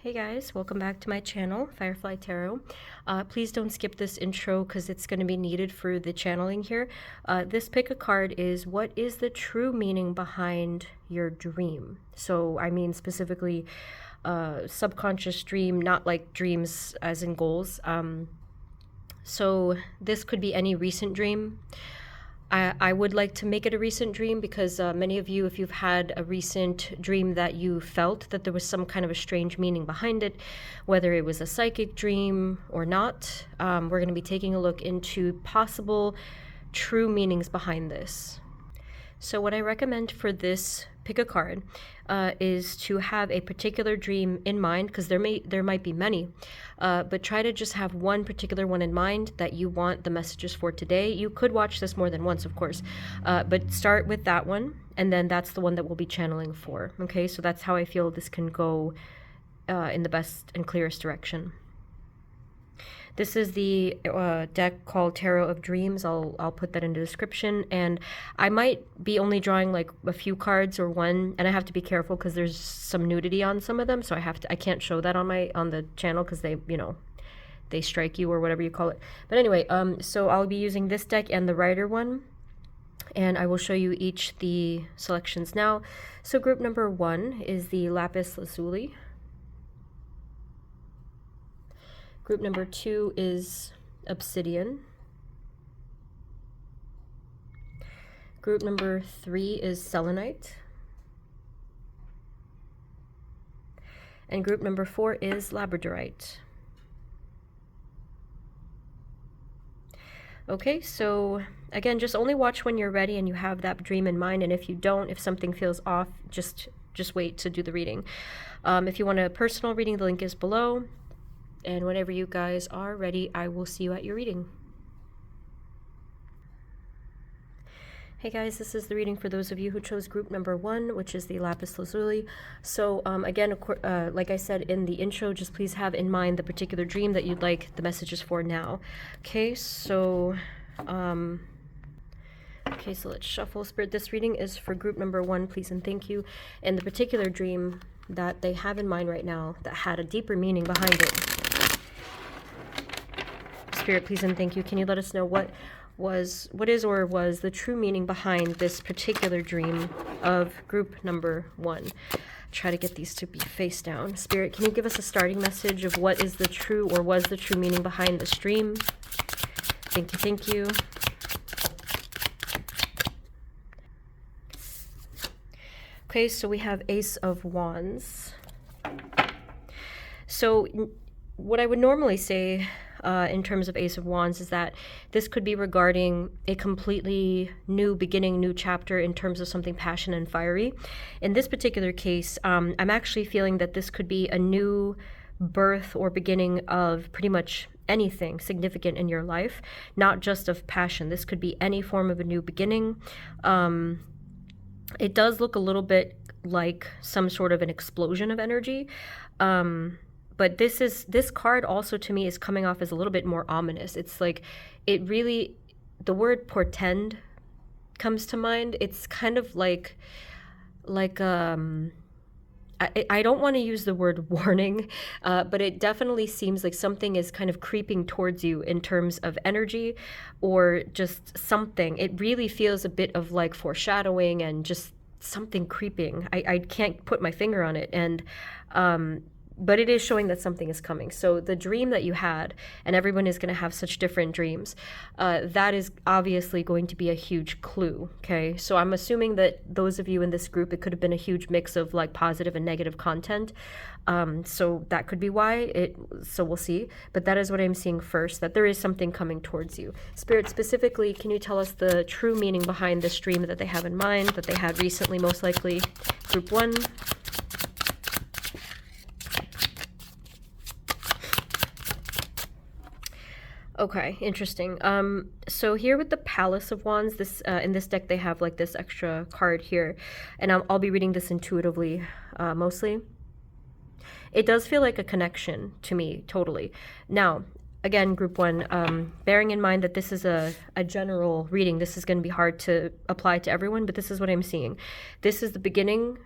Hey guys, welcome back to my channel, Firefly Tarot. Please don't skip this intro because it's going to be needed for the channeling here. This pick a card is what is the true meaning behind your dream? So I mean specifically subconscious dream, not like dreams as in goals. So this could be any recent dream. I would like to make it a recent dream because many of you, if you've had a recent dream that you felt that there was some kind of a strange meaning behind it, whether it was a psychic dream or not, we're going to be taking a look into possible true meanings behind this. So what I recommend for this pick a card is to have a particular dream in mind, because there might be many, but try to just have one particular one in mind that you want the messages for today. You could watch this more than once, of course, but start with that one, and then that's the one that we'll be channeling for. Okay, so that's how I feel this can go in the best and clearest direction. This is the deck called Tarot of Dreams. I'll put that in the description, and I might be only drawing like a few cards or one, and I have to be careful because there's some nudity on some of them, so I can't show that on the channel because they strike you or whatever you call it. But anyway, so I'll be using this deck and the Rider one, and I will show you each the selections now. So group number 1 is the lapis lazuli. Group number 2 is obsidian. Group number 3 is selenite. And group number 4 is labradorite. Okay, so again, just only watch when you're ready and you have that dream in mind, and if you don't, if something feels off, just wait to do the reading. If you want a personal reading, the link is below. And whenever you guys are ready, I will see you at your reading. Hey guys, this is the reading for those of you who chose group number 1, which is the lapis lazuli. So again, like I said in the intro, just please have in mind the particular dream that you'd like the messages for now. Okay, so so let's shuffle. Spirit, this reading is for group number 1, please and thank you. And the particular dream that they have in mind right now that had a deeper meaning behind it. Spirit, please and thank you. Can you let us know what is or was the true meaning behind this particular dream of group number 1? Try to get these to be face down. Spirit, can you give us a starting message of what is the true or was the true meaning behind this dream? Thank you, thank you. Okay, so we have Ace of Wands. So what I would normally say in terms of Ace of Wands is that this could be regarding a completely new beginning, new chapter in terms of something passionate and fiery. In this particular case, I'm actually feeling that this could be a new birth or beginning of pretty much anything significant in your life, not just of passion. This could be any form of a new beginning. It does look a little bit like some sort of an explosion of energy. But this card also to me is coming off as a little bit more ominous. It's like, the word portend comes to mind. It's kind of like I don't want to use the word warning, but it definitely seems like something is kind of creeping towards you in terms of energy or just something. It really feels a bit of like foreshadowing and just something creeping. I can't put my finger on it. And but it is showing that something is coming. So the dream that you had, and everyone is going to have such different dreams, that is obviously going to be a huge clue, okay? So I'm assuming that those of you in this group, it could have been a huge mix of like positive and negative content. So that could be why, so we'll see. But that is what I'm seeing first, that there is something coming towards you. Spirit, specifically, can you tell us the true meaning behind this dream that they have in mind, that they had recently, most likely? Group 1. Okay, interesting. So here with the Palace of Wands, this in this deck they have like this extra card here, and I'll be reading this intuitively mostly. It does feel like a connection to me, totally. Now, again, group 1, bearing in mind that this is a general reading, this is going to be hard to apply to everyone, but this is what I'm seeing. This is the beginning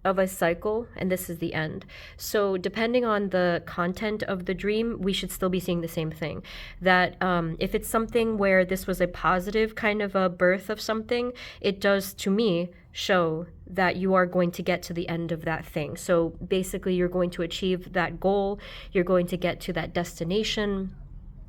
of a cycle, and this is the end. So depending on the content of the dream, we should still be seeing the same thing. That if it's something where this was a positive kind of a birth of something, it does, to me, show that you are going to get to the end of that thing. So basically, you're going to achieve that goal, you're going to get to that destination.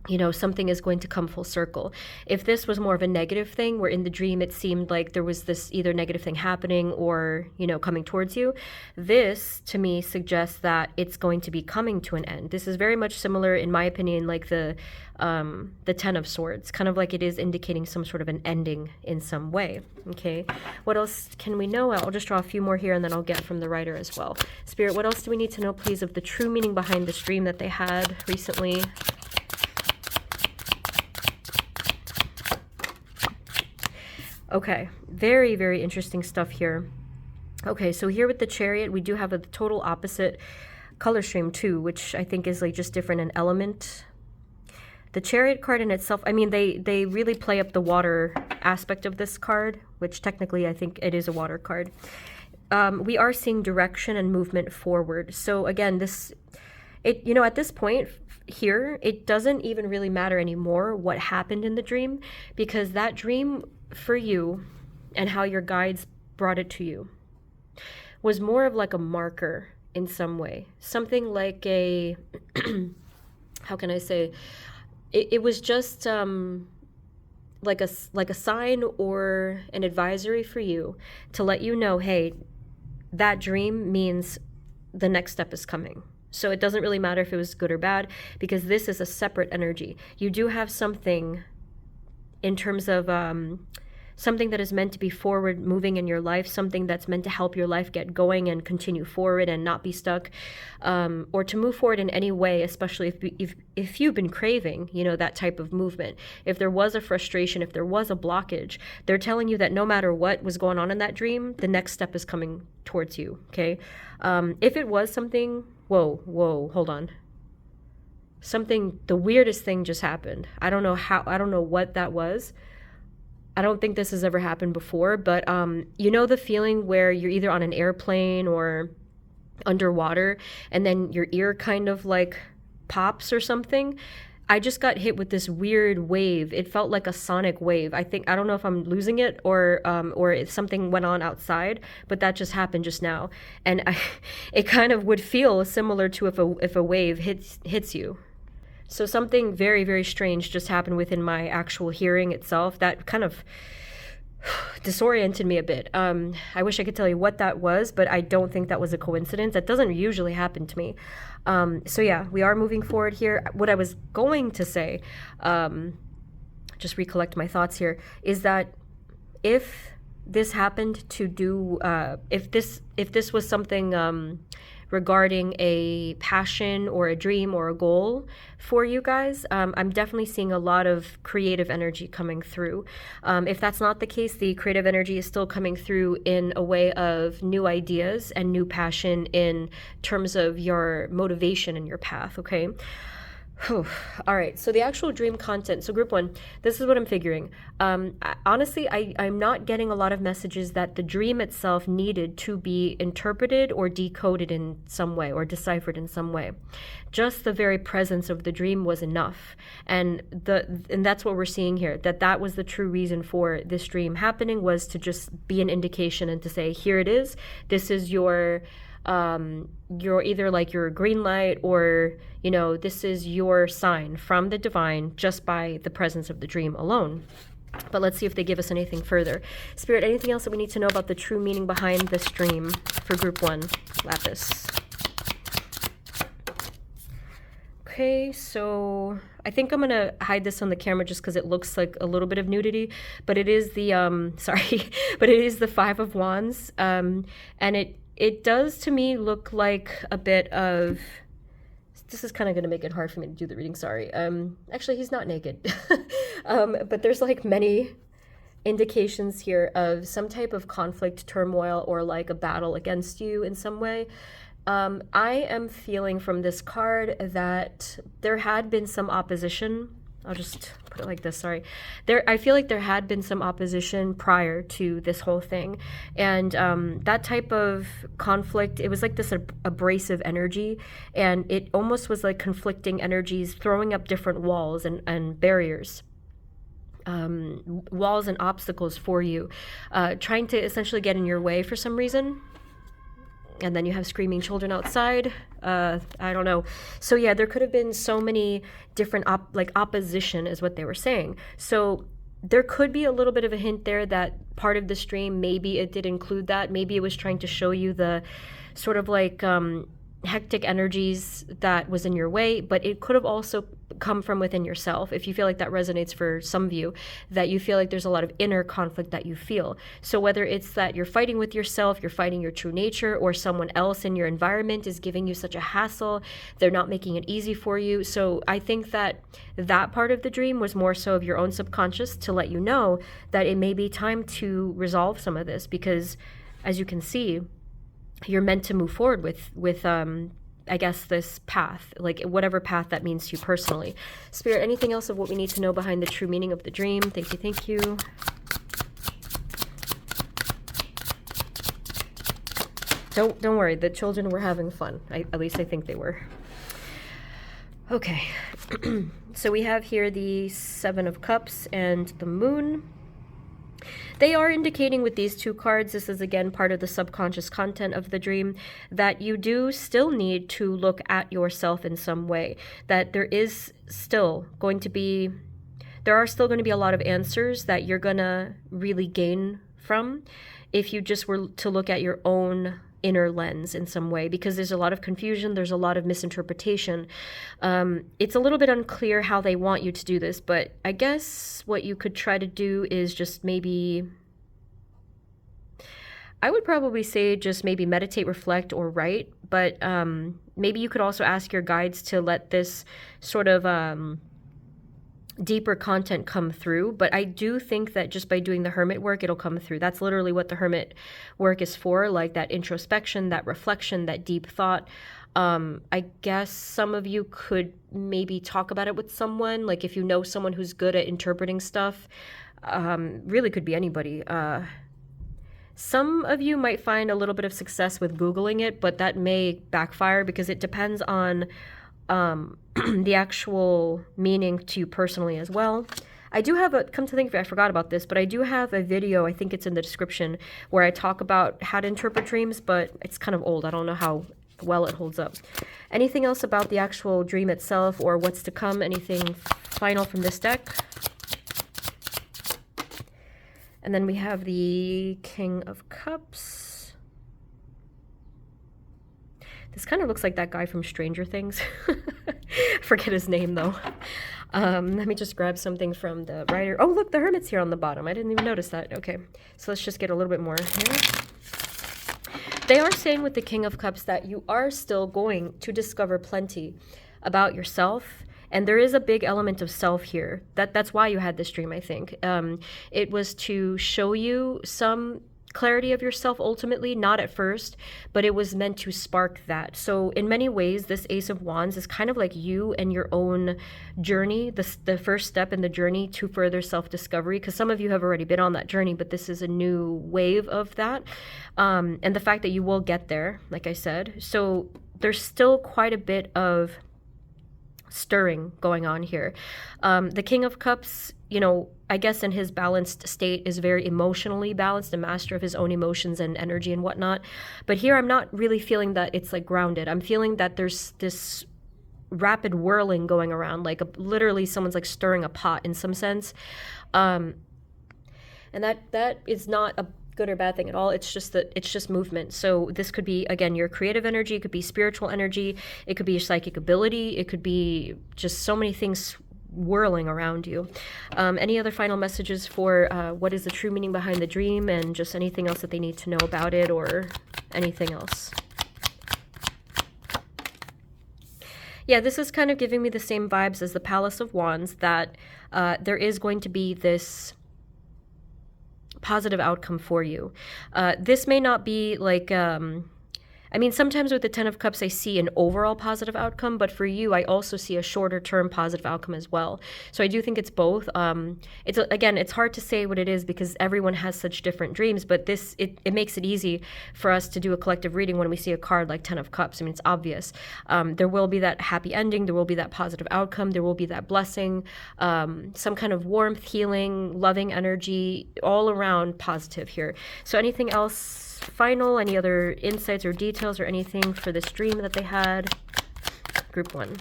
You know, something is going to come full circle. If this was more of a negative thing, where in the dream it seemed like there was this either negative thing happening or, you know, coming towards you, this to me suggests that it's going to be coming to an end. This is very much similar, in my opinion, like the Ten of Swords, kind of like it is indicating some sort of an ending in some way. Okay, what else can we know? I'll just draw a few more here and then I'll get from the writer as well. Spirit, what else do we need to know, please, of the true meaning behind this dream that they had recently? Okay, very, very interesting stuff here. Okay, so here with the Chariot, we do have a total opposite color stream too, which I think is like just different in element. The Chariot card in itself, I mean, they really play up the water aspect of this card, which technically I think it is a water card. We are seeing direction and movement forward. So again, you know, at this point here, it doesn't even really matter anymore what happened in the dream, because that dream for you and how your guides brought it to you was more of like a marker in some way, something like a how can I say, it was just like a sign or an advisory for you to let you know, hey, that dream means the next step is coming. So it doesn't really matter if it was good or bad, because this is a separate energy. You do have something in terms of something that is meant to be forward moving in your life, something that's meant to help your life get going and continue forward and not be stuck, or to move forward in any way, especially if you've been craving, you know, that type of movement. If there was a frustration, if there was a blockage, they're telling you that no matter what was going on in that dream, the next step is coming towards you, okay? If it was something, whoa, hold on. The weirdest thing just happened. I don't know what that was. I don't think this has ever happened before, but you know the feeling where you're either on an airplane or underwater and then your ear kind of like pops or something? I just got hit with this weird wave. It felt like a sonic wave. I don't know if I'm losing it or if something went on outside, but that just happened just now. And it kind of would feel similar to if a wave hits you. So something very, very strange just happened within my actual hearing itself. That kind of disoriented me a bit. I wish I could tell you what that was, but I don't think that was a coincidence. That doesn't usually happen to me. So yeah, we are moving forward here. What I was going to say, just recollect my thoughts here, is that if this happened to do, if this was something regarding a passion or a dream or a goal for you guys, I'm definitely seeing a lot of creative energy coming through. If that's not the case, the creative energy is still coming through in a way of new ideas and new passion in terms of your motivation and your path, okay? All right, so the actual dream content. So group one, this is what I'm figuring. Honestly, I'm not getting a lot of messages that the dream itself needed to be interpreted or decoded in some way or deciphered in some way. Just the very presence of the dream was enough. And that's what we're seeing here, that was the true reason for this dream happening, was to just be an indication and to say, here it is. This is you're either like your green light, or you know, this is your sign from the divine just by the presence of the dream alone. But let's see if they give us anything further. Spirit, anything else that we need to know about the true meaning behind this dream for group one, lapis? Okay, so I think I'm gonna hide this on the camera just because it looks like a little bit of nudity, but it is the but it is the Five of Wands, and it does to me look like a bit of, this is kind of going to make it hard for me to do the reading, sorry. Actually, he's not naked. But there's like many indications here of some type of conflict, turmoil, or like a battle against you in some way. I am feeling from this card that there had been some opposition I'll just put it like this, sorry. I feel like there had been some opposition prior to this whole thing. And that type of conflict, it was like this abrasive energy. And it almost was like conflicting energies, throwing up different walls and barriers. Walls and obstacles for you, trying to essentially get in your way for some reason. And then you have screaming children outside. I don't know. So yeah, there could have been so many different opposition is what they were saying. So there could be a little bit of a hint there that part of the stream, maybe it did include that. Maybe it was trying to show you the sort of like hectic energies that was in your way, but it could have also come from within yourself. If you feel like that resonates for some of you, that you feel like there's a lot of inner conflict that you feel. So whether it's that you're fighting with yourself, you're fighting your true nature, or someone else in your environment is giving you such a hassle, they're not making it easy for you. So I think that that part of the dream was more so of your own subconscious to let you know that it may be time to resolve some of this, because as you can see, you're meant to move forward with I guess this path, like whatever path that means to you personally. Spirit, anything else of what we need to know behind the true meaning of the dream? Thank you, thank you. Don't worry, the children were having fun. At least I think they were. Okay, so we have here the Seven of Cups and the Moon. They are indicating with these two cards, this is again part of the subconscious content of the dream, that you do still need to look at yourself in some way, that there are still going to be a lot of answers that you're going to really gain from if you just were to look at your own inner lens in some way, because there's a lot of confusion, there's a lot of misinterpretation. It's a little bit unclear how they want you to do this, but I guess what you could try to do is just maybe, I would probably say just maybe meditate, reflect, or write, but maybe you could also ask your guides to let this sort of deeper content come through. But I do think that just by doing the hermit work, it'll come through. That's literally what the hermit work is for, like that introspection, that reflection, that deep thought. I guess some of you could maybe talk about it with someone, like if you know someone who's good at interpreting stuff, really could be anybody. Some of you might find a little bit of success with Googling it, but that may backfire because it depends on the actual meaning to you personally as well. I do have come to think of it, I forgot about this, but I do have a video, I think it's in the description, where I talk about how to interpret dreams, but it's kind of old. I don't know how well it holds up. Anything else about the actual dream itself or what's to come? Anything final from this deck? And then we have the King of Cups. This kind of looks like that guy from Stranger Things. Forget his name, though. Let me just grab something from the writer. Oh, look, the Hermit's here on the bottom. I didn't even notice that. Okay, so let's just get a little bit more here. They are saying with the King of Cups that you are still going to discover plenty about yourself. And there is a big element of self here. That's why you had this dream, I think. It was to show you some clarity of yourself ultimately, not at first, but it was meant to spark that. So in many ways, this Ace of Wands is kind of like you and your own journey, the first step in the journey to further self-discovery, because some of you have already been on that journey, but this is a new wave of that. And the fact that you will get there, like I said. So there's still quite a bit of stirring going on here. The King of Cups, you know, I guess in his balanced state is very emotionally balanced, a master of his own emotions and energy and whatnot. But here I'm not really feeling that it's like grounded. I'm feeling that there's this rapid whirling going around, like literally someone's like stirring a pot in some sense. And that is not a good or bad thing at all. It's just movement. So this could be, again, your creative energy, it could be spiritual energy, it could be your psychic ability, it could be just so many things whirling around you. Any other final messages for what is the true meaning behind the dream, and just anything else that they need to know about it or anything else? Yeah, this is kind of giving me the same vibes as the Palace of Wands, that there is going to be this positive outcome for you. This may not be like, I I mean, sometimes with the Ten of Cups, I see an overall positive outcome, but for you, I also see a shorter term positive outcome as well. So I do think it's both. Again, it's hard to say what it is because everyone has such different dreams, but it makes it easy for us to do a collective reading when we see a card like Ten of Cups. I mean, it's obvious. There will be that happy ending. There will be that positive outcome. There will be that blessing, some kind of warmth, healing, loving energy, all around positive here. So anything else final, any other insights or details or anything for this dream that they had? Group 1.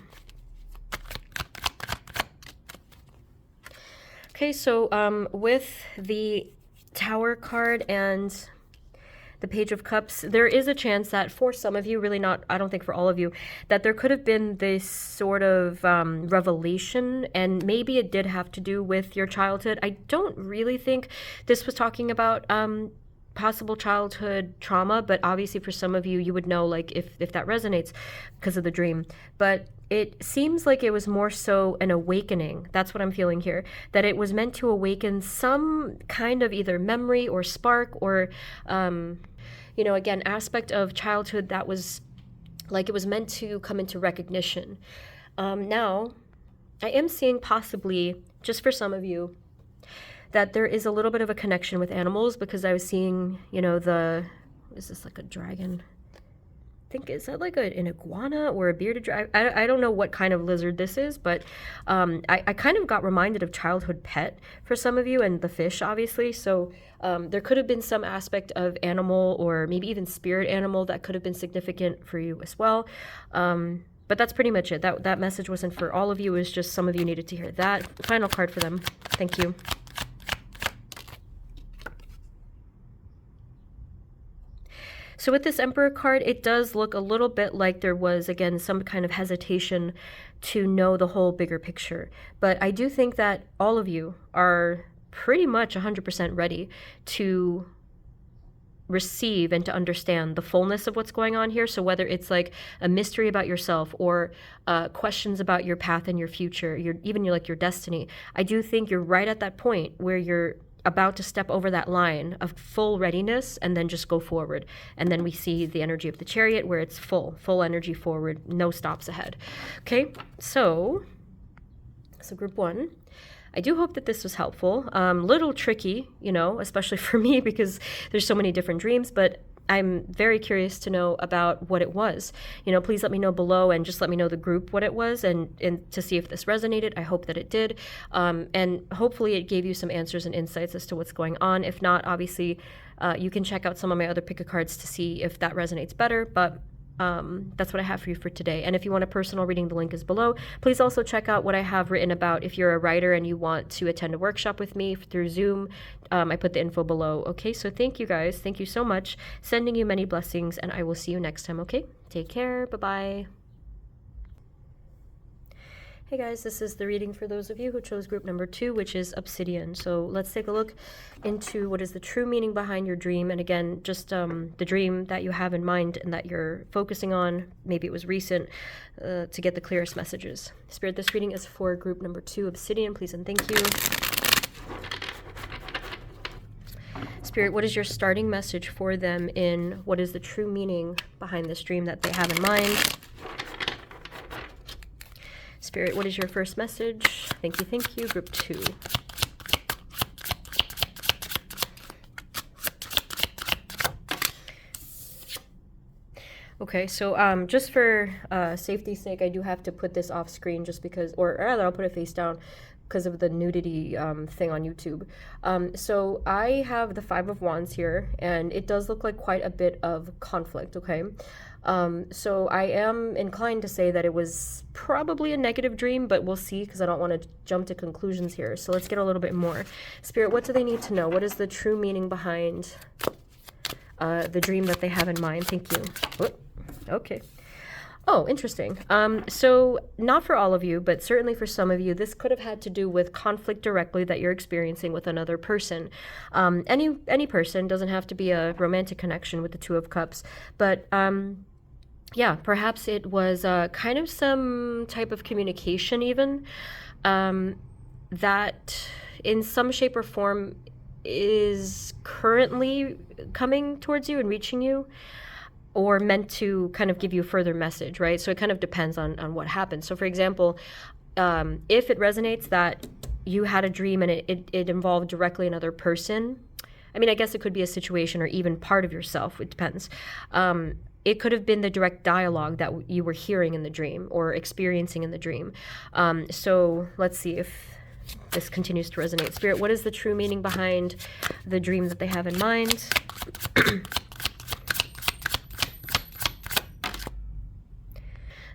Okay, so with the Tower card and the Page of Cups, there is a chance that for some of you, really not, I don't think for all of you, that there could have been this sort of revelation, and maybe it did have to do with your childhood. I don't really think this was talking about possible childhood trauma, but obviously for some of you, you would know, like, if that resonates because of the dream. But it seems like it was more so an awakening. That's what I'm feeling here, that it was meant to awaken some kind of either memory or spark or again, aspect of childhood that was like it was meant to come into recognition. Now I am seeing possibly, just for some of you, that there is a little bit of a connection with animals, because I was seeing, is this like a dragon? I think, is that like an iguana or a bearded dragon? I don't know what kind of lizard this is, but I kind of got reminded of childhood pet for some of you, and the fish, obviously. So there could have been some aspect of animal or maybe even spirit animal that could have been significant for you as well. But that's pretty much it. That message wasn't for all of you. It was just some of you needed to hear that. Final card for them. Thank you. So with this Emperor card, it does look a little bit like there was, again, some kind of hesitation to know the whole bigger picture. But I do think that all of you are pretty much 100% ready to receive and to understand the fullness of what's going on here. So whether it's like a mystery about yourself or questions about your path and your future, even your destiny, I do think you're right at that point where you're about to step over that line of full readiness and then just go forward. And then we see the energy of the Chariot where it's full energy forward, no stops ahead. Okay, so group 1. I do hope that this was helpful. Little tricky, especially for me because there's so many different dreams, but I'm very curious to know about what it was. Please let me know below, and just let me know the group what it was, and to see if this resonated. I hope that it did. And hopefully it gave you some answers and insights as to what's going on. If not, obviously, you can check out some of my other pick a cards to see if that resonates better. But that's what I have for you for today. And if you want a personal reading, the link is below. Please also check out what I have written about if you're a writer and you want to attend a workshop with me through Zoom. I put the info below. Okay, so thank you guys. Thank you so much. Sending you many blessings, and I will see you next time. Okay, take care. Bye-bye. Hey guys, this is the reading for those of you who chose group number 2, which is Obsidian. So let's take a look into what is the true meaning behind your dream. And again, just the dream that you have in mind and that you're focusing on, maybe it was recent, to get the clearest messages. Spirit, this reading is for group number 2, Obsidian, please and thank you. Spirit, what is your starting message for them in what is the true meaning behind this dream that they have in mind? Spirit, what is your first message? Thank you, group 2. Okay, so just for safety's sake, I do have to put this off screen just because, or rather I'll put it face down because of the nudity thing on YouTube. So I have the 5 of Wands here, and it does look like quite a bit of conflict, okay? So I am inclined to say that it was probably a negative dream, but we'll see because I don't want to jump to conclusions here. So let's get a little bit more. Spirit, what do they need to know? What is the true meaning behind the dream that they have in mind? Thank you. Okay. Oh, interesting. So not for all of you, but certainly for some of you, this could have had to do with conflict directly that you're experiencing with another person. Any person, doesn't have to be a romantic connection with the 2 of Cups, but yeah, perhaps it was kind of some type of communication even that in some shape or form is currently coming towards you and reaching you. or meant to kind of give you a further message, right? So it kind of depends on what happens. So for example, if it resonates that you had a dream and it involved directly another person, I mean, I guess it could be a situation or even part of yourself, it depends. It could have been the direct dialogue that you were hearing in the dream or experiencing in the dream. So let's see if this continues to resonate. Spirit, what is the true meaning behind the dream that they have in mind?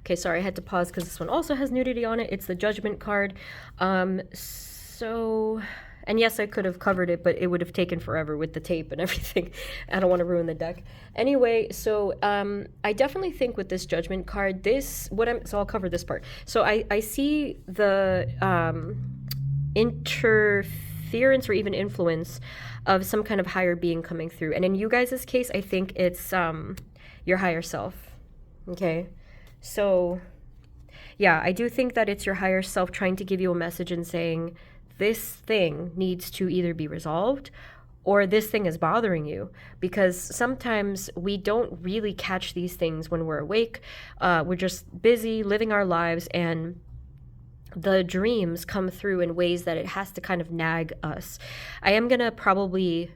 Okay, sorry, I had to pause because this one also has nudity on it. It's the Judgment card. And yes, I could have covered it, but it would have taken forever with the tape and everything. I don't want to ruin the deck. Anyway, so I definitely think with this Judgment card, so I'll cover this part. So I see the interference or even influence of some kind of higher being coming through. And in you guys' case, I think it's your higher self, okay? So yeah, I do think that it's your higher self trying to give you a message and saying, this thing needs to either be resolved or this thing is bothering you, because sometimes we don't really catch these things when we're awake. We're just busy living our lives, and the dreams come through in ways that it has to kind of nag us. I am going to probably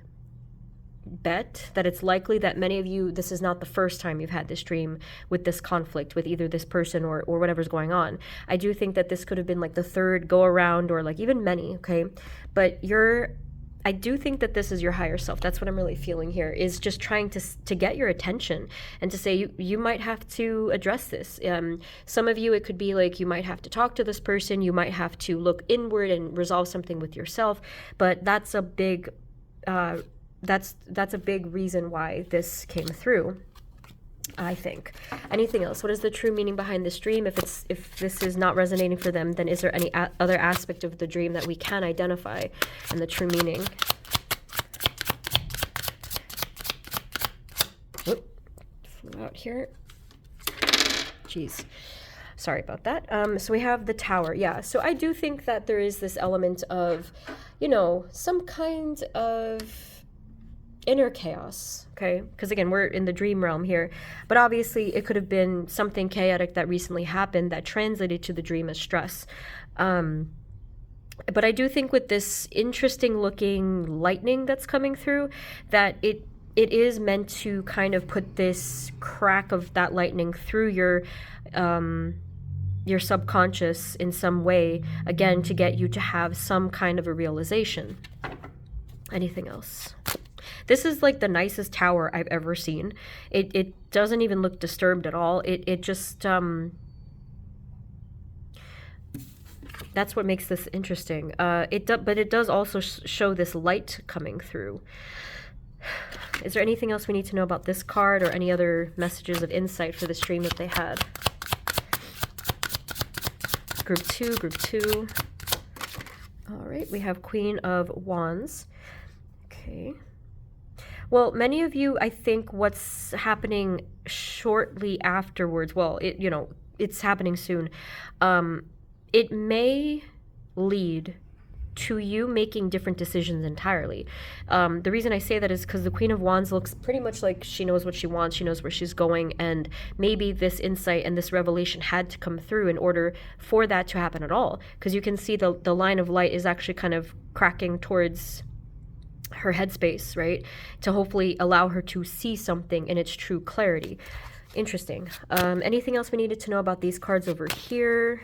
bet that it's likely that many of you, this is not the first time you've had this dream with this conflict with either this person or whatever's going on. I do think that this could have been like the third go around, or like even many, okay? But I do think that this is your higher self. That's what I'm really feeling here, is just trying to get your attention and to say you might have to address this. Some of you, it could be like you might have to talk to this person, you might have to look inward and resolve something with yourself, but that's a big that's a big reason why this came through, I think. Anything else? What is the true meaning behind this dream? If this is not resonating for them, then is there any other aspect of the dream that we can identify and the true meaning? Whoop, flew out here. Jeez. Sorry about that. So we have the Tower. Yeah, so I do think that there is this element of, some kind of inner chaos, okay? Because again, we're in the dream realm here, but obviously it could have been something chaotic that recently happened that translated to the dream as stress. But I do think with this interesting looking lightning that's coming through, that it is meant to kind of put this crack of that lightning through your subconscious in some way, again, to get you to have some kind of a realization. Anything else? This is like the nicest tower I've ever seen. It doesn't even look disturbed at all. It just, that's what makes this interesting. But it does also show this light coming through. Is there anything else we need to know about this card or any other messages of insight for this dream that they had? Group two. All right, we have Queen of Wands. Okay. Well, many of you, I think what's happening shortly afterwards, well, it's happening soon. It may lead to you making different decisions entirely. The reason I say that is because the Queen of Wands looks pretty much like she knows what she wants, she knows where she's going, and maybe this insight and this revelation had to come through in order for that to happen at all. Because you can see the line of light is actually kind of cracking towards her headspace, right? To hopefully allow her to see something in its true clarity. Interesting. Anything else we needed to know about these cards over here?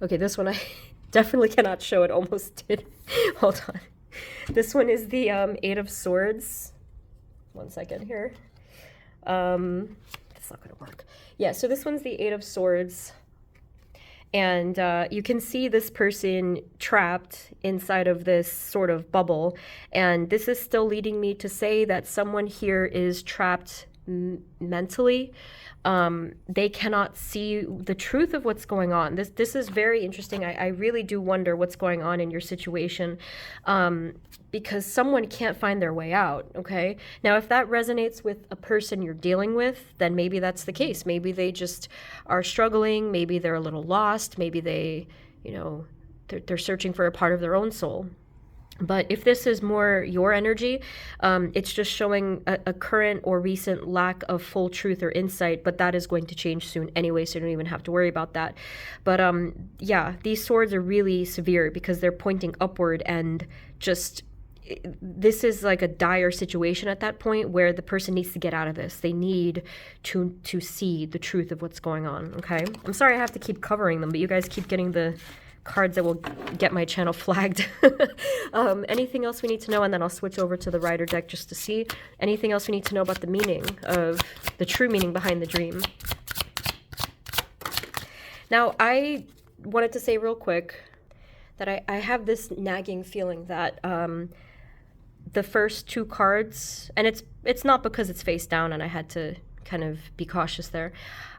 Okay, this one I definitely cannot show. It almost did. Hold on. This one is the Eight of Swords. One second here. It's not going to work. Yeah, so this one's the Eight of Swords. And you can see this person trapped inside of this sort of bubble. And this is still leading me to say that someone here is trapped mentally. They cannot see the truth of what's going on. This is very interesting. I really do wonder what's going on in your situation, because someone can't find their way out, okay? Now, if that resonates with a person you're dealing with, then maybe that's the case. Maybe they just are struggling. Maybe they're a little lost. Maybe they're searching for a part of their own soul. But if this is more your energy, it's just showing a current or recent lack of full truth or insight, but that is going to change soon anyway, so you don't even have to worry about that. But yeah, these swords are really severe because they're pointing upward, and just this is like a dire situation at that point where the person needs to get out of this. They need to see the truth of what's going on, okay? I'm sorry I have to keep covering them, but you guys keep getting the cards that will get my channel flagged. Anything else we need to know, and then I'll switch over to the rider deck just to see. Anything else we need to know about the meaning of the true meaning behind the dream? Now, I wanted to say real quick that I have this nagging feeling that the first two cards, and it's not because it's face down and I had to kind of be cautious there.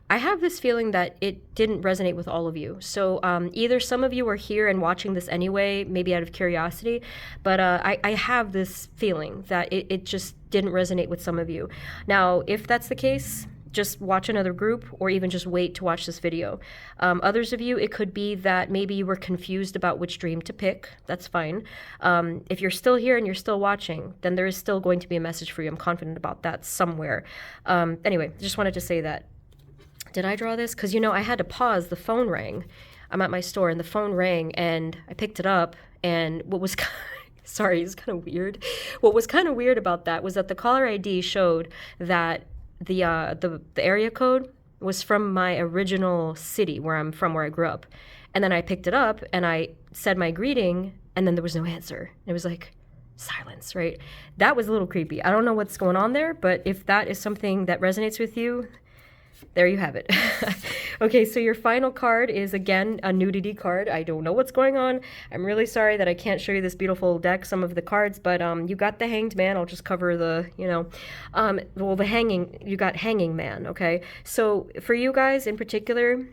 I have this feeling that it didn't resonate with all of you. So either some of you are here and watching this anyway, maybe out of curiosity, but I have this feeling that it just didn't resonate with some of you. Now, if that's the case, just watch another group or even just wait to watch this video. Others of you, it could be that maybe you were confused about which dream to pick. That's fine. If you're still here and you're still watching, then there is still going to be a message for you. I'm confident about that somewhere. Anyway, just wanted to say that. Did I draw this? Because, you know, I had to pause. The phone rang. I'm at my store and the phone rang and I picked it up, and what was sorry, it's kind of weird. What was kind of weird about that was that the caller ID showed that the area code was from my original city where I'm from, where I grew up. And then I picked it up and I said my greeting, and then there was no answer. It was like silence, right? That was a little creepy. I don't know what's going on there, but if that is something that resonates with you, there you have it. Okay, so your final card is, again, a nudity card. I don't know what's going on. I'm really sorry that I can't show you this beautiful deck, some of the cards, but you got the Hanged Man. I'll just cover the, you know, well, the Hanging, you got Hanging Man, okay? So for you guys in particular,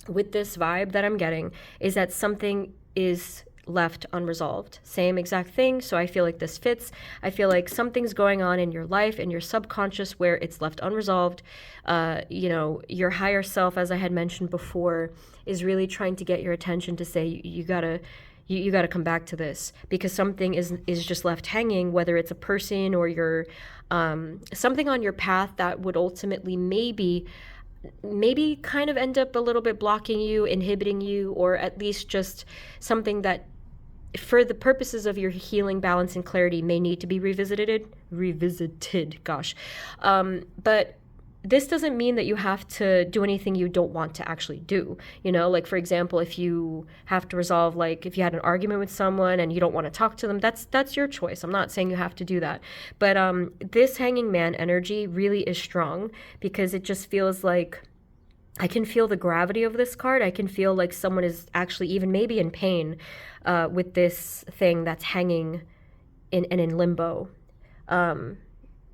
with this vibe that I'm getting, is that something is left unresolved. Same exact thing. So I feel like this fits. I feel like something's going on in your life, in your subconscious, where it's left unresolved. You know, your higher self, as I had mentioned before, is really trying to get your attention to say, you gotta come back to this, because something is just left hanging, whether it's a person or your something on your path that would ultimately maybe kind of end up a little bit blocking you, inhibiting you, or at least just something that for the purposes of your healing, balance, and clarity may need to be revisited, gosh. But this doesn't mean that you have to do anything you don't want to actually do. You know, like, for example, if you have to resolve, like, if you had an argument with someone and you don't want to talk to them, that's your choice. I'm not saying you have to do that. But this Hanging Man energy really is strong, because it just feels like I can feel the gravity of this card. I can feel like someone is actually even maybe in pain with this thing that's hanging in limbo.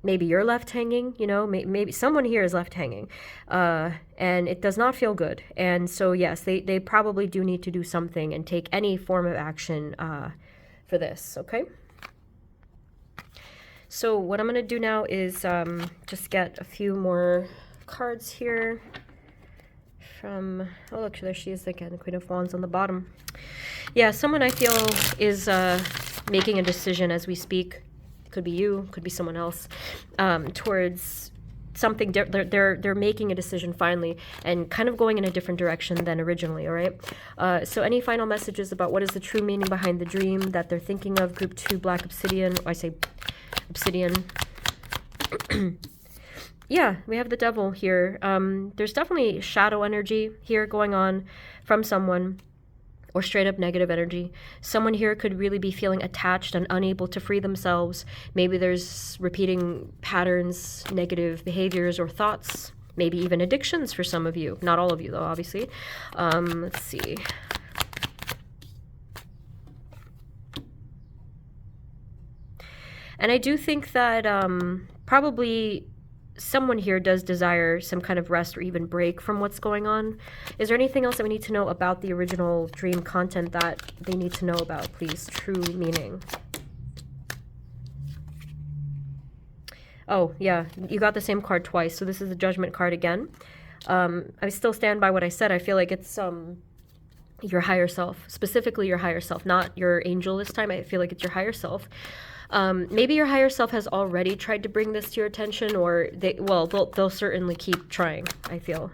Maybe you're left hanging, you know, maybe someone here is left hanging, and it does not feel good. And so, yes, they probably do need to do something and take any form of action for this, okay? So what I'm going to do now is just get a few more cards here from, oh, look, there she is again, the Queen of Wands on the bottom. Yeah, someone I feel is making a decision as we speak. Could be you, could be someone else, towards something. They're making a decision finally, and kind of going in a different direction than originally. All right. So any final messages about what is the true meaning behind the dream that they're thinking of? Group 2, Black Obsidian. I say Obsidian. Yeah, we have the Devil here. There's definitely shadow energy here going on from someone, or straight up negative energy. Someone here could really be feeling attached and unable to free themselves. Maybe there's repeating patterns, negative behaviors or thoughts, maybe even addictions for some of you. Not all of you, though, obviously. Let's see. And I do think that probably someone here does desire some kind of rest or even break from what's going on. Is there anything else that we need to know about the original dream content that they need to know about, please? True meaning. Oh, yeah, you got the same card twice, so this is the Judgment card again. I still stand by what I said. I feel like it's your higher self, specifically your higher self, not your angel this time. I feel like it's your higher self. Maybe your higher self has already tried to bring this to your attention, or they'll certainly keep trying, I feel.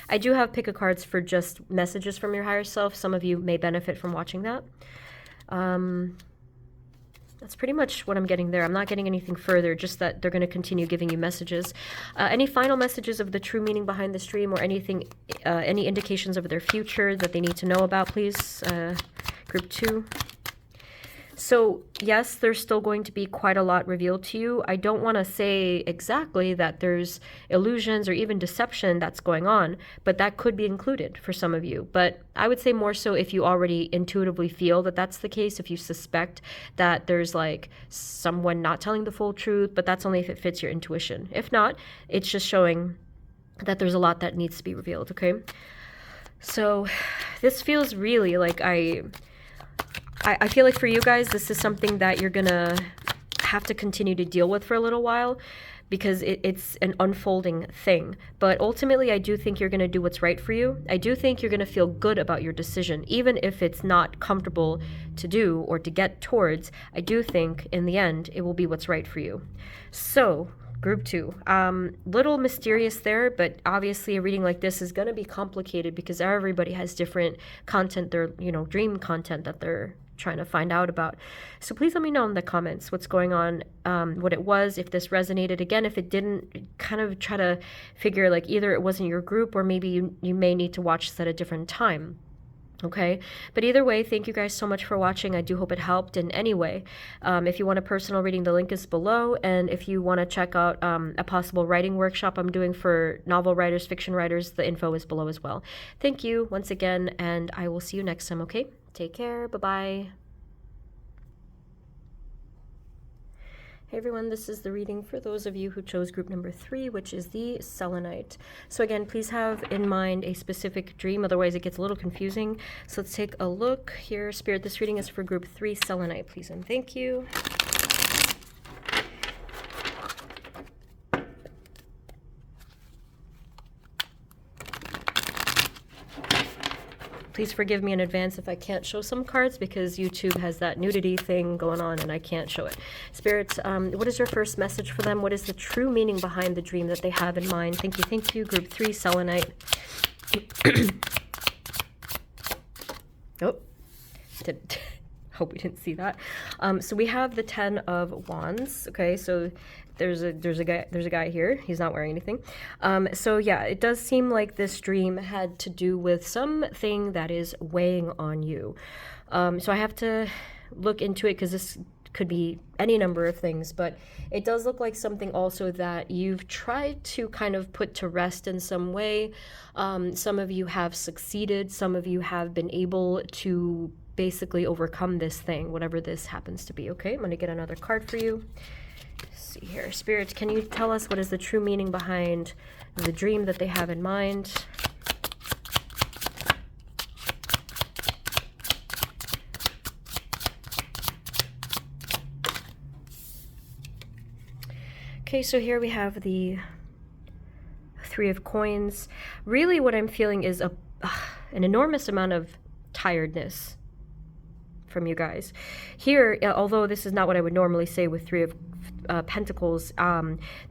I do have pick a cards for just messages from your higher self. Some of you may benefit from watching that. That's pretty much what I'm getting there. I'm not getting anything further, just that they're going to continue giving you messages. Any final messages of the true meaning behind the stream, or anything, any indications of their future that they need to know about, please? Group 2. So yes, there's still going to be quite a lot revealed to you. I don't want to say exactly that there's illusions or even deception that's going on, but that could be included for some of you. But I would say more so if you already intuitively feel that that's the case, if you suspect that there's like someone not telling the full truth, but that's only if it fits your intuition. If not, it's just showing that there's a lot that needs to be revealed, okay? So this feels really like I feel like for you guys, this is something that you're going to have to continue to deal with for a little while, because it's an unfolding thing. But ultimately, I do think you're going to do what's right for you. I do think you're going to feel good about your decision, even if it's not comfortable to do or to get towards. I do think in the end, it will be what's right for you. So group 2, little mysterious there, but obviously a reading like this is going to be complicated because everybody has different content, their, dream content that they're trying to find out about. So please let me know in the comments what's going on, what it was, if this resonated. Again, if it didn't, kind of try to figure like either it wasn't your group or maybe you may need to watch this at a different time. Okay, but either way, thank you guys so much for watching. I do hope it helped in any way. If you want a personal reading, the link is below. And if you want to check out a possible writing workshop I'm doing for novel writers, fiction writers, the info is below as well. Thank you once again, and I will see you next time, okay? Take care. Bye-bye. Hey everyone, this is the reading for those of you who chose group number 3, which is the selenite. So again, please have in mind a specific dream, otherwise it gets a little confusing. So let's take a look here. Spirit, this reading is for group 3, selenite, please and thank you. Please forgive me in advance if I can't show some cards, because YouTube has that nudity thing going on and I can't show it. Spirits, what is your first message for them? What is the true meaning behind the dream that they have in mind? Thank you, group 3, selenite. Oh, hope we didn't see that. So we have the 10 of Wands. Okay, so there's a guy here. He's not wearing anything. So yeah, it does seem like this dream had to do with something that is weighing on you. So I have to look into it because this could be any number of things, but it does look like something also that you've tried to kind of put to rest in some way. Some of you have succeeded. Some of you have been able to basically overcome this thing, whatever this happens to be. Okay, I'm going to get another card for you. Let's see here. Spirits, can you tell us what is the true meaning behind the dream that they have in mind? Okay, so here we have the 3 of Coins. Really what I'm feeling is an enormous amount of tiredness from you guys. Here, although this is not what I would normally say with 3 of Pentacles,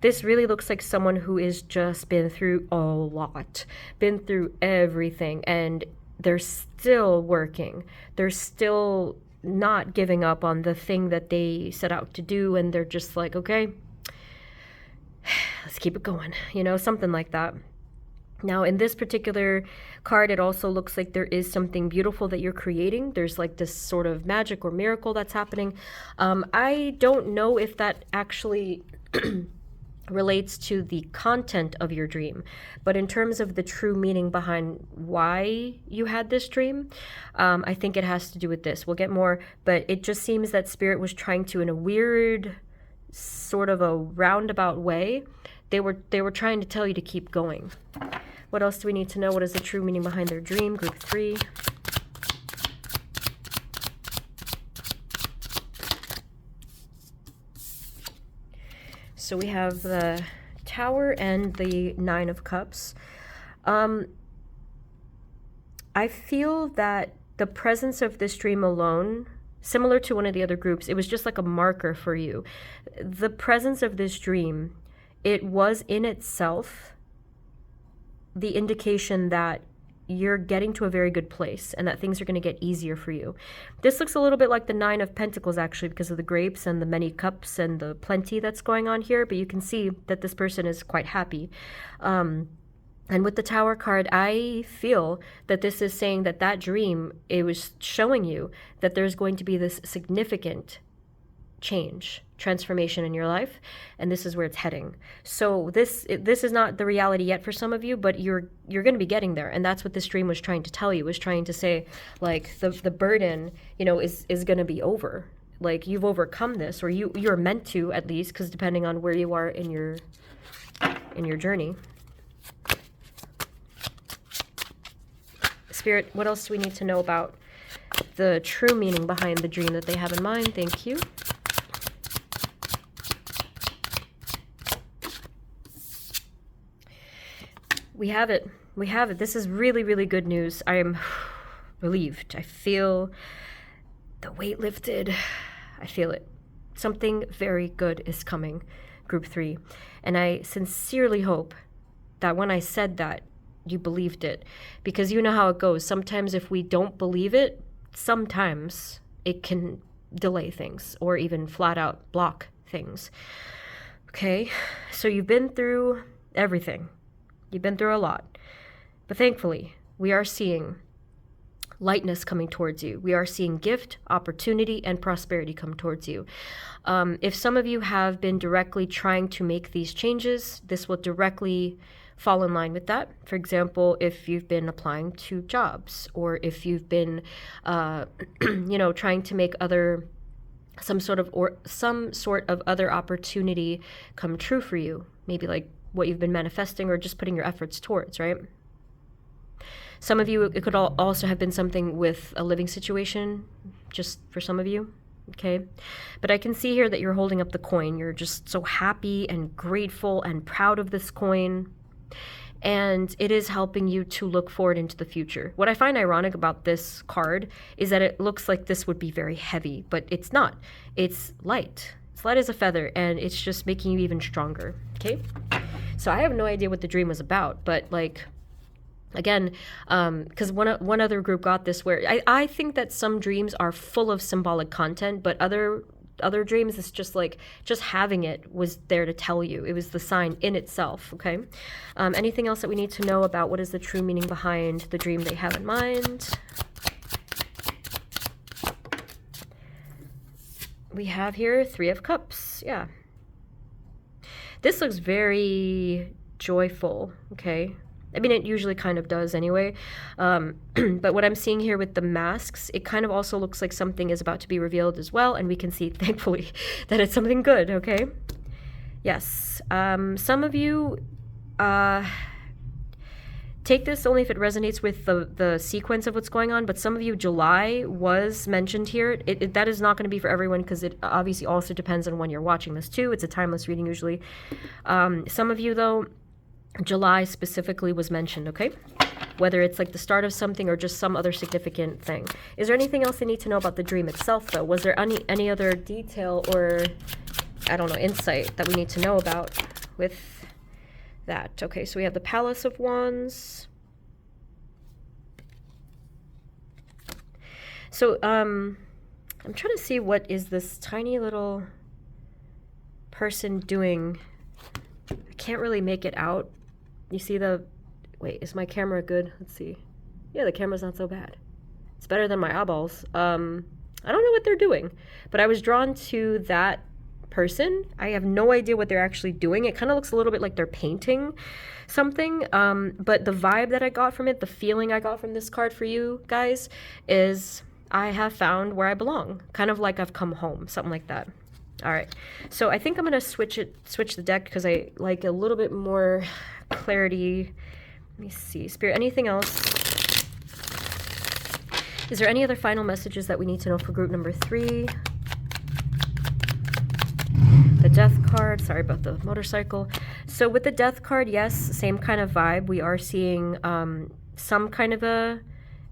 this really looks like someone who has just been through a lot, been through everything, and they're still working. They're still not giving up on the thing that they set out to do, and they're just like, okay, let's keep it going, something like that. Now, in this particular card, it also looks like there is something beautiful that you're creating. There's like this sort of magic or miracle that's happening. I don't know if that actually relates to the content of your dream, but in terms of the true meaning behind why you had this dream, I think it has to do with this. We'll get more, but it just seems that Spirit was trying to, in a weird sort of a roundabout way, they were trying to tell you to keep going. What else do we need to know? What is the true meaning behind their dream? Group 3. So we have the Tower and the 9 of Cups. I feel that the presence of this dream alone, similar to one of the other groups, it was just like a marker for you. The presence of this dream, it was in itself the indication that you're getting to a very good place and that things are going to get easier for you. This looks a little bit like the Nine of Pentacles, actually, because of the grapes and the many cups and the plenty that's going on here. But you can see that this person is quite happy. And with the Tower card, I feel that this is saying that that dream, it was showing you that there's going to be this significant change, transformation in your life, and this is where it's heading. So this is not the reality yet for some of you, but you're going to be getting there, and that's what this dream was trying to tell you. Was trying to say, like, the burden, you know, is going to be over. Like, you've overcome this, or you're meant to, at least, because depending on where you are in your journey. Spirit, what else do we need to know about the true meaning behind the dream that they have in mind? Thank you. We have it. We have it. This is really, really good news. I am relieved. I feel the weight lifted. I feel it. Something very good is coming, Group 3. And I sincerely hope that when I said that, you believed it. Because you know how it goes. Sometimes if we don't believe it, sometimes it can delay things or even flat out block things. Okay? So you've been through everything. You've been through a lot. But thankfully, we are seeing lightness coming towards you. We are seeing gift, opportunity, and prosperity come towards you. If some of you have been directly trying to make these changes, this will directly fall in line with that. For example, if you've been applying to jobs, or if you've been, trying to make some sort of other opportunity come true for you, maybe like what you've been manifesting or just putting your efforts towards, right? Some of you, it could also have been something with a living situation, just for some of you, okay? But I can see here that you're holding up the coin. You're just so happy and grateful and proud of this coin. And it is helping you to look forward into the future. What I find ironic about this card is that it looks like this would be very heavy, but it's not. It's light. It's light as a feather, and it's just making you even stronger, okay? So I have no idea what the dream was about, but like, again, because one other group got this, where I think that some dreams are full of symbolic content, but other dreams, it's just like, just having it was there to tell you. It was the sign in itself, okay? Anything else that we need to know about what is the true meaning behind the dream they have in mind? We have here 3 of Cups, yeah. This looks very joyful, okay? I mean, it usually kind of does anyway. But what I'm seeing here with the masks, it kind of also looks like something is about to be revealed as well. And we can see, thankfully, that it's something good, okay? Yes. Some of you take this only if it resonates with the sequence of what's going on. But some of you, July was mentioned here. That is not going to be for everyone, because it obviously also depends on when you're watching this too. It's a timeless reading usually. Some of you, though, July specifically was mentioned, okay? Whether it's like the start of something or just some other significant thing. Is there anything else I need to know about the dream itself, though? Was there any other detail or, I don't know, insight that we need to know about with that? Okay, so we have the Palace of Wands. So, I'm trying to see what is this tiny little person doing. I can't really make it out. You see wait, is my camera good? Let's see. Yeah, the camera's not so bad. It's better than my eyeballs. I don't know what they're doing, but I was drawn to that person. I have no idea what they're actually doing. It kind of looks a little bit like they're painting something. But the vibe that I got from it, the feeling I got from this card for you guys, is I have found where I belong. Kind of like I've come home, something like that. All right, so I think I'm gonna switch the deck because I like a little bit more clarity. Let me see, Spirit, anything else? Is there any other final messages that we need to know for group number 3? The Death card, sorry about the motorcycle. So with the Death card, yes, same kind of vibe. We are seeing some kind of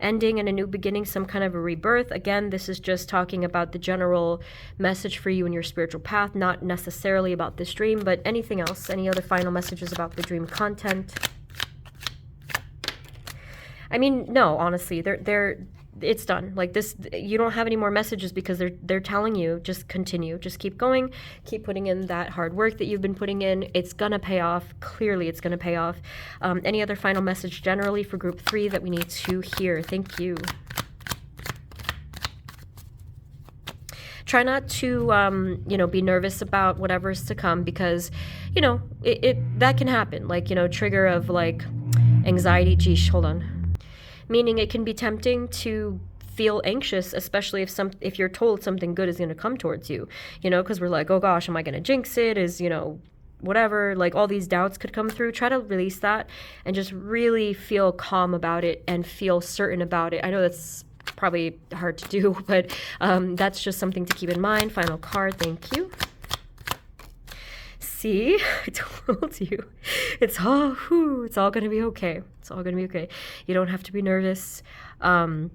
ending and a new beginning, some kind of a rebirth. Again, this is just talking about the general message for you in your spiritual path, not necessarily about this dream, but anything else, any other final messages about the dream content. I mean, no, honestly, it's done. Like this, you don't have any more messages because they're telling you just continue, just keep going, keep putting in that hard work that you've been putting in. It's gonna pay off. Clearly, it's gonna pay off. Any other final message generally for group 3 that we need to hear? Thank you. Try not to, you know, be nervous about whatever's to come because, you know, that can happen. Like, you know, trigger of like anxiety. Geesh, hold on. Meaning it can be tempting to feel anxious, especially if you're told something good is going to come towards you, you know, because we're like, oh gosh, am I going to jinx it? Is, you know, whatever, like all these doubts could come through. Try to release that and just really feel calm about it and feel certain about it. I know that's probably hard to do, but that's just something to keep in mind. Final card, thank you. See, I told you, it's all going to be okay. It's all going to be okay. You don't have to be nervous. The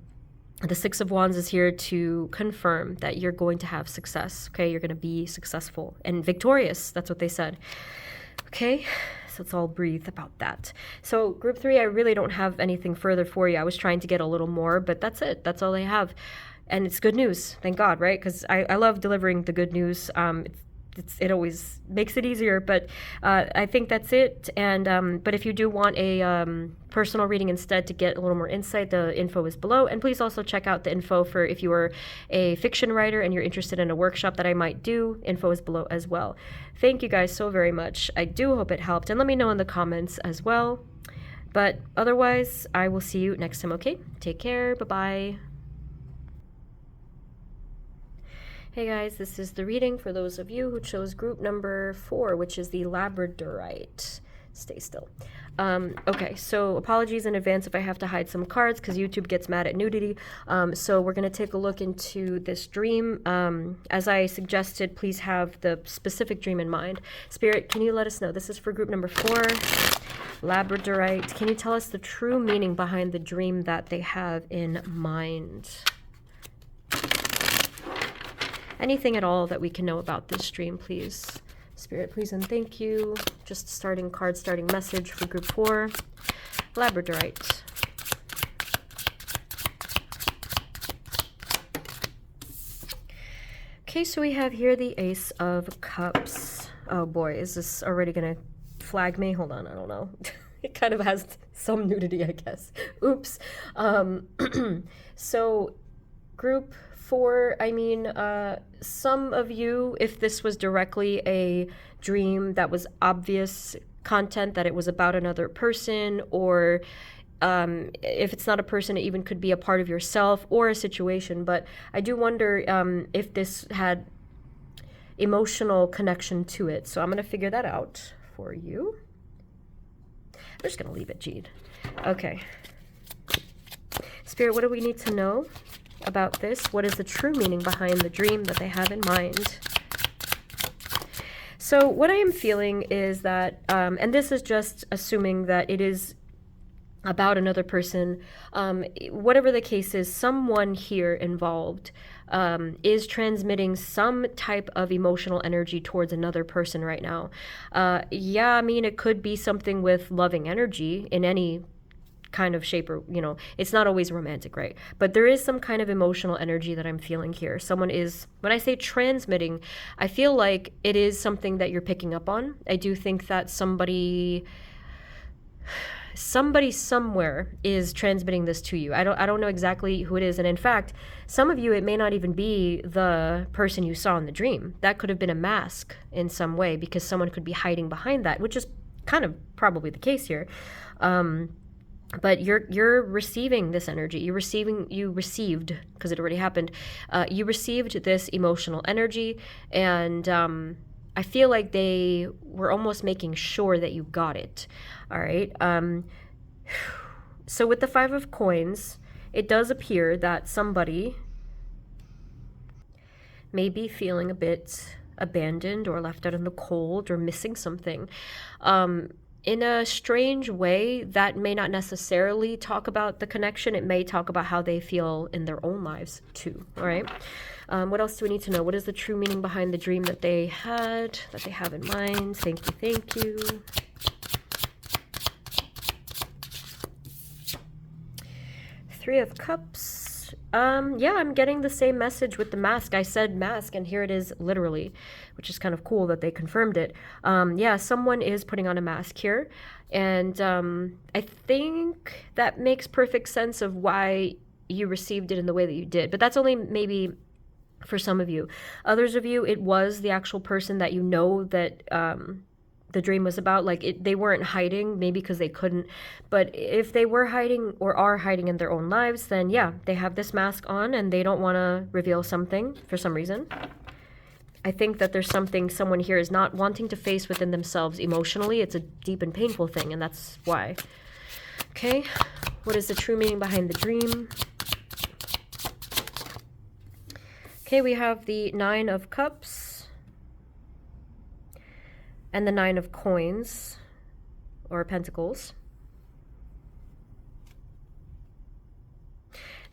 6 of Wands is here to confirm that you're going to have success, okay? You're going to be successful and victorious. That's what they said, okay? So let's all breathe about that. So group 3, I really don't have anything further for you. I was trying to get a little more, but that's it. That's all they have. And it's good news, thank God, right? Because I love delivering the good news. It always makes it easier, but I think that's it. And but if you do want a personal reading instead to get a little more insight, the info is below. And please also check out the info for if you are a fiction writer and you're interested in a workshop that I might do. Info is below as well. Thank you guys so very much. I do hope it helped, and let me know in the comments as well. But otherwise, I will see you next time, okay? Take care. Bye-bye. Hey guys, this is the reading for those of you who chose group number 4, which is the labradorite. Stay still. Okay, so apologies in advance if I have to hide some cards because YouTube gets mad at nudity. So we're going to take a look into this dream. As I suggested, please have the specific dream in mind. Spirit, can you let us know? This is for group number 4, labradorite. Can you tell us the true meaning behind the dream that they have in mind? Anything at all that we can know about this dream, please. Spirit, please and thank you. Just starting message for group 4, labradorite. Okay, so we have here the Ace of Cups. Oh boy, is this already gonna flag me? Hold on, I don't know. It kind of has some nudity, I guess. Oops. So group 4, I mean, some of you, if this was directly a dream that was obvious content, that it was about another person, or if it's not a person, it even could be a part of yourself or a situation. But I do wonder if this had emotional connection to it. So I'm going to figure that out for you. I'm just going to leave it, Jeed. Okay. Spirit, what do we need to know about this? What is the true meaning behind the dream that they have in mind? So what I am feeling is that, and this is just assuming that it is about another person, whatever the case is, someone here involved is transmitting some type of emotional energy towards another person right now. Yeah, I mean, it could be something with loving energy in any kind of shape, or, you know, it's not always romantic, right? But there is some kind of emotional energy that I'm feeling here. Someone is, when I say transmitting, I feel like it is something that you're picking up on. I do think that somebody somewhere is transmitting this to you. I don't know exactly who it is. And in fact, some of you, it may not even be the person you saw in the dream. That could have been a mask in some way, because someone could be hiding behind that, which is kind of probably the case here. But you're receiving this energy. You received, because it already happened, you received this emotional energy, and I feel like they were almost making sure that you got it. All right. So with the 5 of Coins, it does appear that somebody may be feeling a bit abandoned or left out in the cold or missing something. in a strange way, that may not necessarily talk about the connection. It may talk about how they feel in their own lives too. All right. What else do we need to know? What is the true meaning behind the dream that they had, that they have in mind? Thank you. Thank you. Three of Cups. Yeah, I'm getting the same message with the mask. I said mask, and here it is literally, which is kind of cool that they confirmed it. Yeah, someone is putting on a mask here, and I think that makes perfect sense of why you received it in the way that you did. But that's only maybe for some of you. Others of you, it was the actual person that you know that the dream was about. Like, they weren't hiding, maybe because they couldn't. But if they were hiding or are hiding in their own lives, then yeah, they have this mask on and they don't want to reveal something for some reason. I think that there's something someone here is not wanting to face within themselves emotionally. It's a deep and painful thing, and that's why. Okay, what is the true meaning behind the dream? Okay, we have the Nine of Cups and the Nine of Coins, or Pentacles.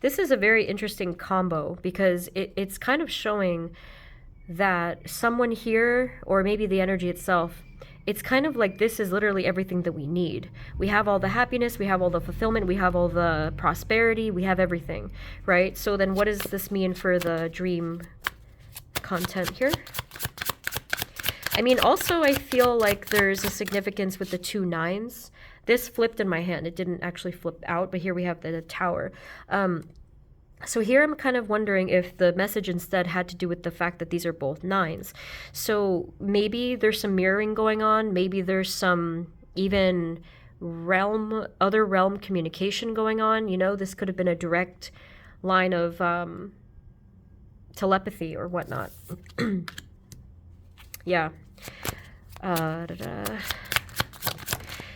This is a very interesting combo because it's kind of showing that someone here, or maybe the energy itself, it's kind of like this is literally everything that we need. We have all the happiness, we have all the fulfillment, we have all the prosperity, we have everything, right? So then what does this mean for the dream content here? I mean, also I feel like there's a significance with the two nines. This flipped in my hand. It didn't actually flip out, but here we have the tower. So here I'm kind of wondering if the message instead had to do with the fact that these are both nines. So maybe there's some mirroring going on. Maybe there's some even other realm communication going on. You know, this could have been a direct line of telepathy or whatnot. Yeah.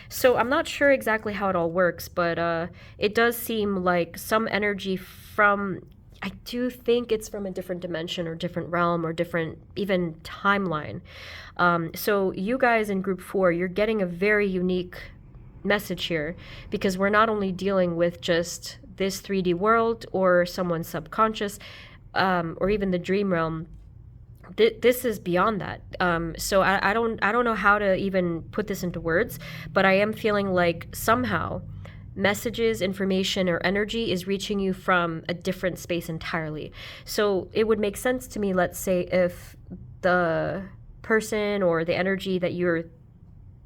So I'm not sure exactly how it all works, but it does seem like some energy from, I do think it's from a different dimension or different realm or different even timeline. So you guys in group 4, you're getting a very unique message here, because we're not only dealing with just this 3D world or someone's subconscious, or even the dream realm. This is beyond that. So I don't know how to even put this into words, but I am feeling like somehow messages, information, or energy is reaching you from a different space entirely. So it would make sense to me, let's say, if the person or the energy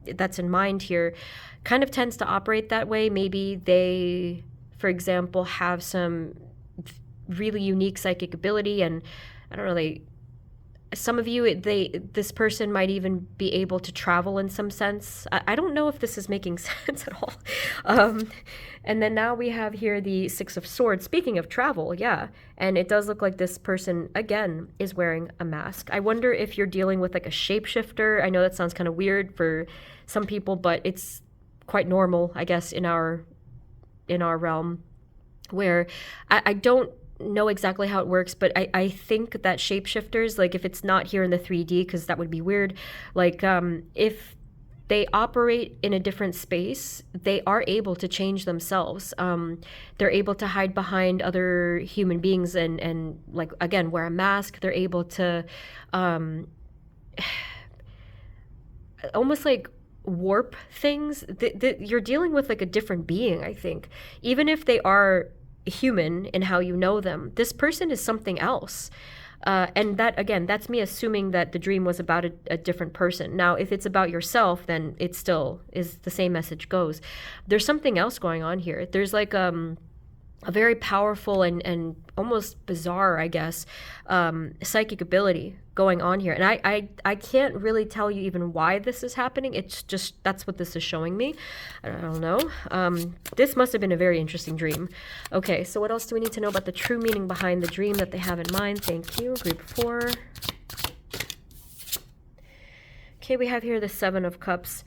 that's in mind here kind of tends to operate that way. Maybe they, for example, have some really unique psychic ability, and I don't know, some of you, this person might even be able to travel in some sense. I don't know if this is making sense at all. And then now we have here the Six of Swords. Speaking of travel, yeah. And it does look like this person, again, is wearing a mask. I wonder if you're dealing with like a shapeshifter. I know that sounds kind of weird for some people, but it's quite normal, I guess, in our realm, where I don't know exactly how it works, but I think that shapeshifters, like if it's not here in the 3D, because that would be weird, like if they operate in a different space, they are able to change themselves. They're able to hide behind other human beings and like, again, wear a mask. They're able to almost like warp things. You're dealing with like a different being, I think. Even if they are human in how you know them, this person is something else. And that, again, that's me assuming that the dream was about a different person. Now, if it's about yourself, then it still is the same message goes. There's something else going on here. There's like a very powerful and almost bizarre, I guess, psychic ability going on here. And I can't really tell you even why this is happening. It's just, that's what this is showing me. I don't know. This must have been a very interesting dream. Okay, so what else do we need to know about the true meaning behind the dream that they have in mind? Thank you. Group 4. Okay, we have here the Seven of Cups.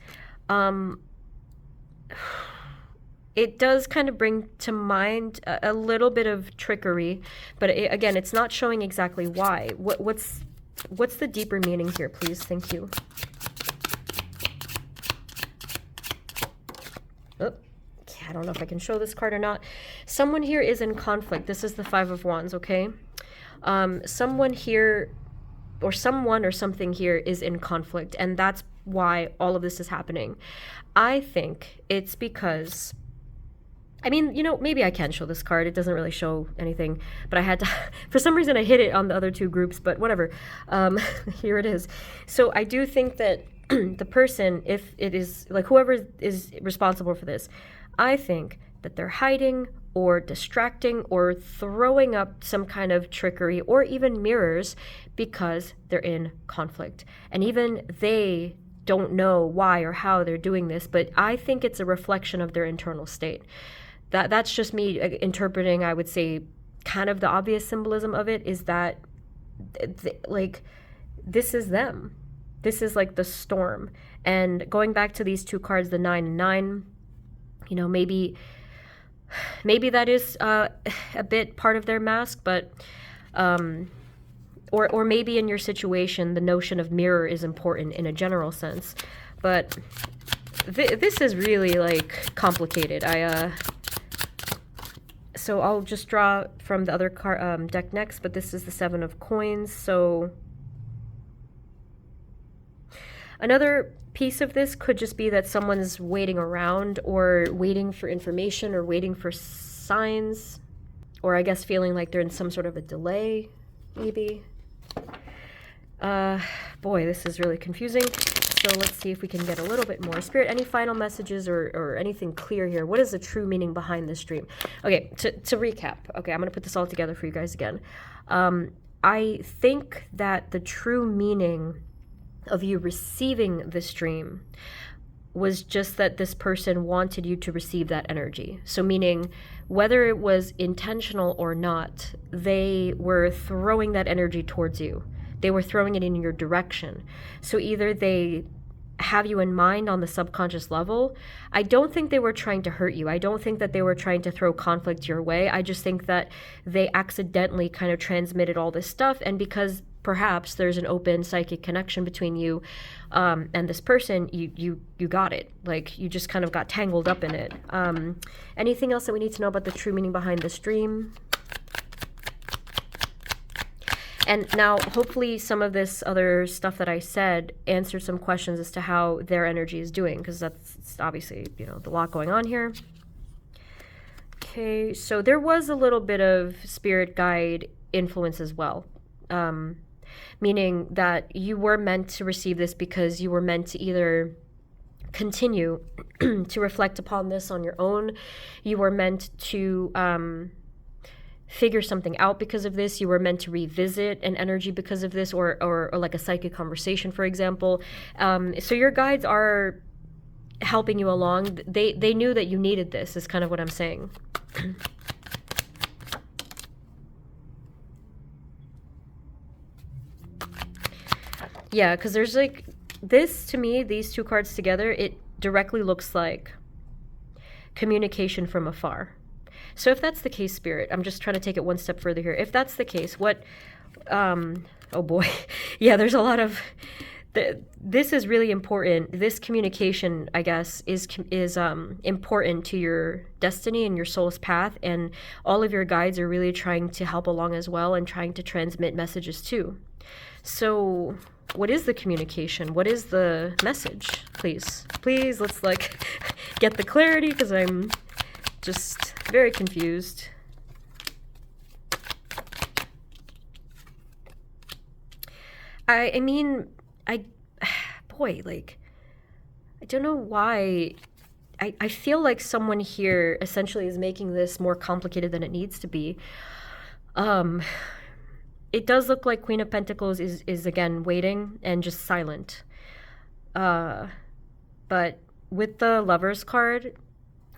It does kind of bring to mind a little bit of trickery, but again, it's not showing exactly why. What's the deeper meaning here, please? Thank you. Oh, I don't know if I can show this card or not. Someone here is in conflict. This is the Five of Wands, okay? Someone here, or someone or something here is in conflict, and that's why all of this is happening. I think it's because, I mean, you know, maybe I can show this card. It doesn't really show anything, but I had to, for some reason I hid it on the other two groups, but whatever. Here it is. So I do think that the person, if it is, like, whoever is responsible for this, I think that they're hiding or distracting or throwing up some kind of trickery or even mirrors because they're in conflict. And even they don't know why or how they're doing this, but I think it's a reflection of their internal state. That's just me interpreting, I would say, kind of the obvious symbolism of it is that, like, this is them. This is like the storm. And going back to these two cards, the 9 and 9, you know, maybe that is a bit part of their mask, but or maybe in your situation the notion of mirror is important in a general sense, but this is really like complicated. So I'll just draw from the other deck next, but this is the 7 of Coins. So another piece of this could just be that someone's waiting around or waiting for information or waiting for signs, or I guess feeling like they're in some sort of a delay, maybe. Boy, this is really confusing. So let's see if we can get a little bit more. Spirit, any final messages or anything clear here? What is the true meaning behind this dream? Okay, to recap. Okay, I'm going to put this all together for you guys again. I think that the true meaning of you receiving this dream was just that this person wanted you to receive that energy. So meaning whether it was intentional or not, they were throwing that energy towards you. They were throwing it in your direction. So either they have you in mind on the subconscious level. I don't think they were trying to hurt you. I don't think that they were trying to throw conflict your way. I just think that they accidentally kind of transmitted all this stuff. And because perhaps there's an open psychic connection between you and this person, you got it. Like, you just kind of got tangled up in it. Anything else that we need to know about the true meaning behind this dream? And now, hopefully, some of this other stuff that I said answered some questions as to how their energy is doing, because that's obviously, you know, a lot going on here. Okay, so there was a little bit of spirit guide influence as well, meaning that you were meant to receive this because you were meant to either continue to reflect upon this on your own, you were meant to figure something out because of this, you were meant to revisit an energy because of this, or like a psychic conversation, for example. So your guides are helping you along. They knew that you needed this, is kind of what I'm saying. Yeah, because there's like this, to me, these two cards together, it directly looks like communication from afar. So if that's the case, Spirit, I'm just trying to take it one step further here. If that's the case, what, oh boy, yeah, there's a lot of, this is really important. This communication, I guess, is important to your destiny and your soul's path, and all of your guides are really trying to help along as well and trying to transmit messages too. So what is the communication? What is the message? Please, let's like get the clarity, because I'm just very confused. I mean, boy, like, I don't know why. I feel like someone here essentially is making this more complicated than it needs to be. It does look like Queen of Pentacles is again waiting and just silent. But with the Lovers card,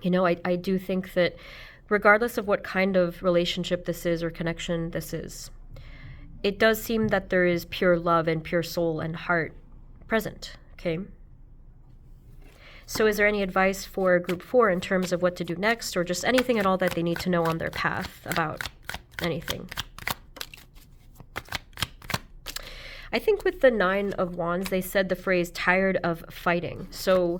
you know, I do think that regardless of what kind of relationship this is or connection this is, it does seem that there is pure love and pure soul and heart present, okay? So is there any advice for Group 4 in terms of what to do next, or just anything at all that they need to know on their path about anything? I think with the 9 of Wands, they said the phrase tired of fighting. So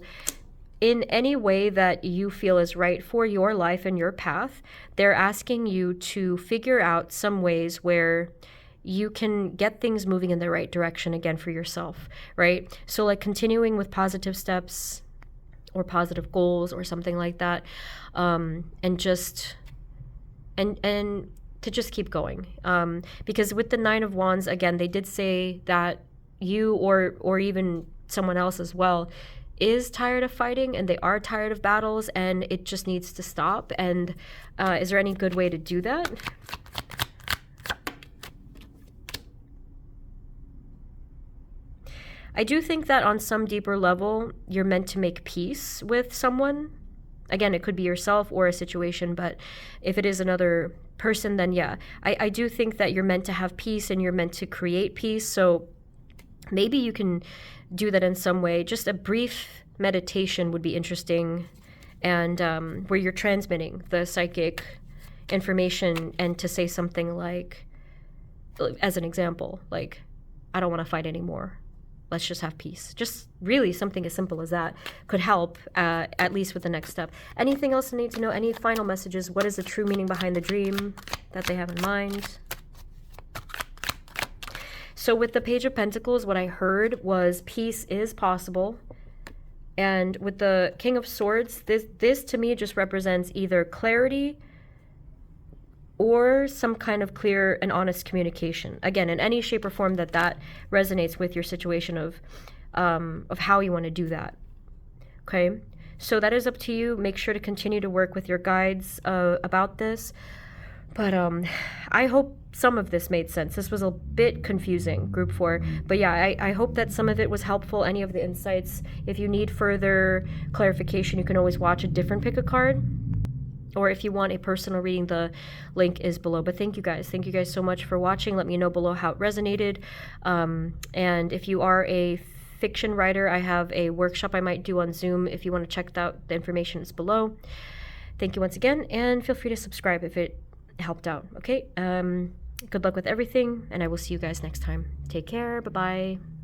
in any way that you feel is right for your life and your path, they're asking you to figure out some ways where you can get things moving in the right direction again for yourself, right? So like continuing with positive steps or positive goals or something like that, and just and to just keep going, because with the Nine of Wands, again, they did say that you or even someone else as well is tired of fighting, and they are tired of battles, and it just needs to stop. And is there any good way to do that? I do think that on some deeper level, you're meant to make peace with someone. Again, it could be yourself or a situation, but if it is another person, then yeah. I do think that you're meant to have peace and you're meant to create peace. So maybe you can do that in some way. Just a brief meditation would be interesting, and where you're transmitting the psychic information, and to say something like, as an example, like, I don't want to fight anymore. Let's just have peace. Just really something as simple as that could help, at least with the next step. Anything else I need to know? Any final messages? What is the true meaning behind the dream that they have in mind? So with the Page of Pentacles, what I heard was peace is possible. And with the King of Swords, this to me just represents either clarity or some kind of clear and honest communication. Again, in any shape or form that resonates with your situation of how you want to do that. Okay, so that is up to you. Make sure to continue to work with your guides about this. But I hope some of this made sense. This was a bit confusing, Group 4. But yeah, I hope that some of it was helpful, any of the insights. If you need further clarification, you can always watch a different pick a card. Or if you want a personal reading, the link is below. But thank you guys. Thank you guys so much for watching. Let me know below how it resonated. And if you are a fiction writer, I have a workshop I might do on Zoom. If you want to check out, the information is below. Thank you once again, and feel free to subscribe if it helped out. Okay, good luck with everything, and I will see you guys next time. Take care. Bye-bye.